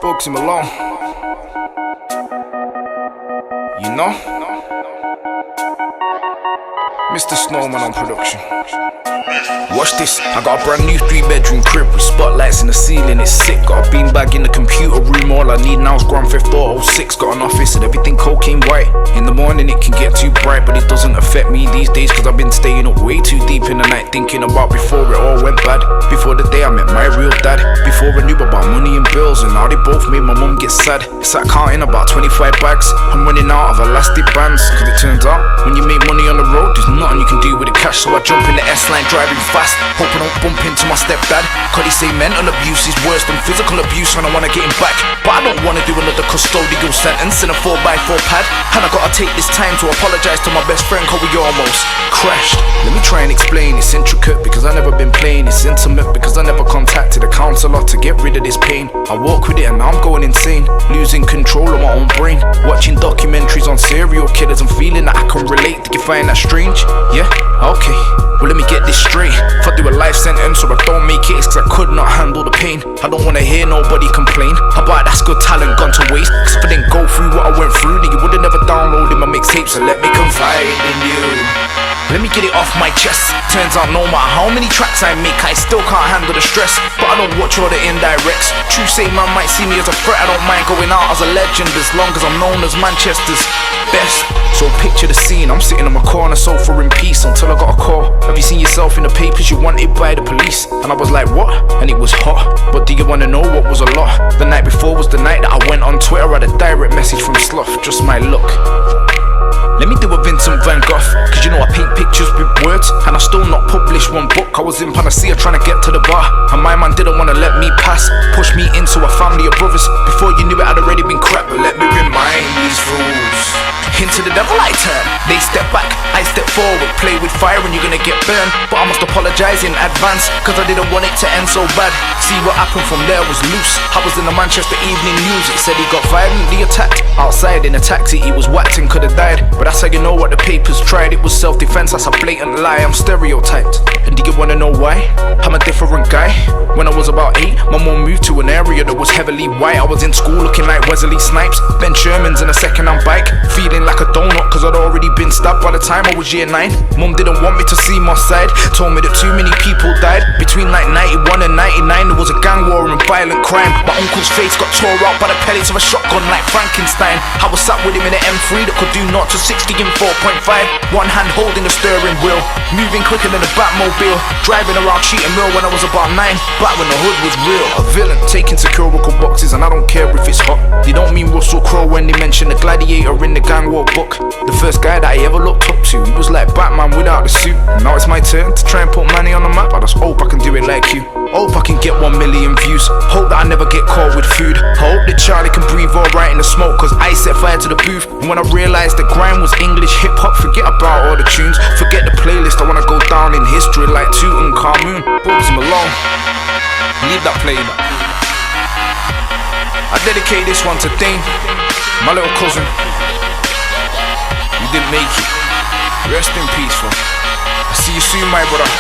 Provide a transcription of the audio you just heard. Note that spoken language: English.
Bugzy Malone. You know? Mr. Snowman on production. Watch this, I got a brand new 3-bedroom crib with spotlights in the ceiling, it's sick. Got a beanbag in the computer room, all I need now is Grand Theft Auto 6. Got an office and everything cocaine white. In the morning it can get too bright, but it doesn't affect me these days, cause I've been staying up way too deep in the night, thinking about before it all went bad. Before the day I met my real dad, before I knew about money and bills, and now they both made my mum get sad. It's like counting about 25 bags, I'm running out of elastic bands, cause it turns out when you make money on the road, there's nothing you can do with the cash. So I jump in the S-line driving fast, hope I don't bump into my stepdad, cause they say mental abuse is worse than physical abuse, and I wanna get him back, but I don't wanna do another custodial sentence in a 4x4 pad. And I gotta take this time to apologize to my best friend, cause we almost crashed. Let me try and explain, it's intricate because I never been playing, it's intimate because I never contacted a counselor to get rid of this pain. I walk with it and now I'm going insane, losing control of my own brain, watching documentaries on serial killers and feeling that I can relate. Did you find that strange? Yeah? Okay, well let me get this straight. If I do a life sentence or I don't make it, it's cause I could not handle the pain. I don't wanna hear nobody complain about that's good talent gone to waste, cause if I didn't go through what I went through, then you would've never downloaded my mixtape. So let me confide in you, let me get it off my chest. Turns out no matter how many tracks I make, I still can't handle the stress. But I don't watch all the indirects. True say man might see me as a threat, I don't mind going out as a legend as long as I'm known as Manchester's best. So picture the scene, I'm sitting on my corner sofa in peace until I got a call. Have you seen yourself in the papers, you wanted by the police? And I was like, what? And it was hot, but do you wanna know what was a lot? The night before was the night that I went on Twitter, I had a direct message from Sloth, just my luck. Let me do a Vincent Van Gogh, cause you know I paint pictures with words, and I still not published one book. I was in Panacea trying to get to the bar, and my man didn't wanna let me pass, push me into a family of brothers. Before you knew it I'd already been crap, but let me remind these fools, into the devil I turn. They step back, I step forward, play with fire and you're gonna get burned. But I must apologize in advance, cause I didn't want it to end so bad. See what happened from there was loose. I was in the Manchester Evening News, it said he got violently attacked outside in a taxi, he was whacked and could've died. But that's how you know what the papers tried, it was self-defense, that's a blatant lie, I'm stereotyped. And do you wanna know why? I'm a different guy. When I was about 8, my mum moved to an area that was heavily white. I was in school looking like Wesley Snipes, Ben Sherman's in a second-hand bike, feeling like a donut cause I'd already been stabbed by the time I was year 9. Mum didn't want me to see my side, told me that too many people died. Between like 91 and 99 there was a gang war and violent crime. My uncle's face got tore out by the pellets of a shotgun like Frankenstein. I was sat with him in an M3 that could do 0 to 60 in 4.5, one hand holding the steering wheel, moving quicker than a Batmobile, driving around Cheatham Mill when I was about 9, back when the hood was real. A villain taking securical boxes and I don't care if it's hot. They don't mean Russell Crowe when they mention the gladiator in the gang war book. The first guy that I ever looked up to, he was like Batman without the suit. Now it's my turn to try and put money on the map, I just hope I can do it like you. Hope I can get 1 million views, hope that I never get caught with food. I hope that Charlie can breathe alright in the smoke, cause I set fire to the booth. And when I realised that grime was English hip-hop, forget about all the tunes, forget the playlist, I wanna go down in history like Tutankhamun. Bugzy Malone, leave that playing. I dedicate this one to Dane, my little cousin. You didn't make it, rest in peace, bro. I'll see you soon, my brother.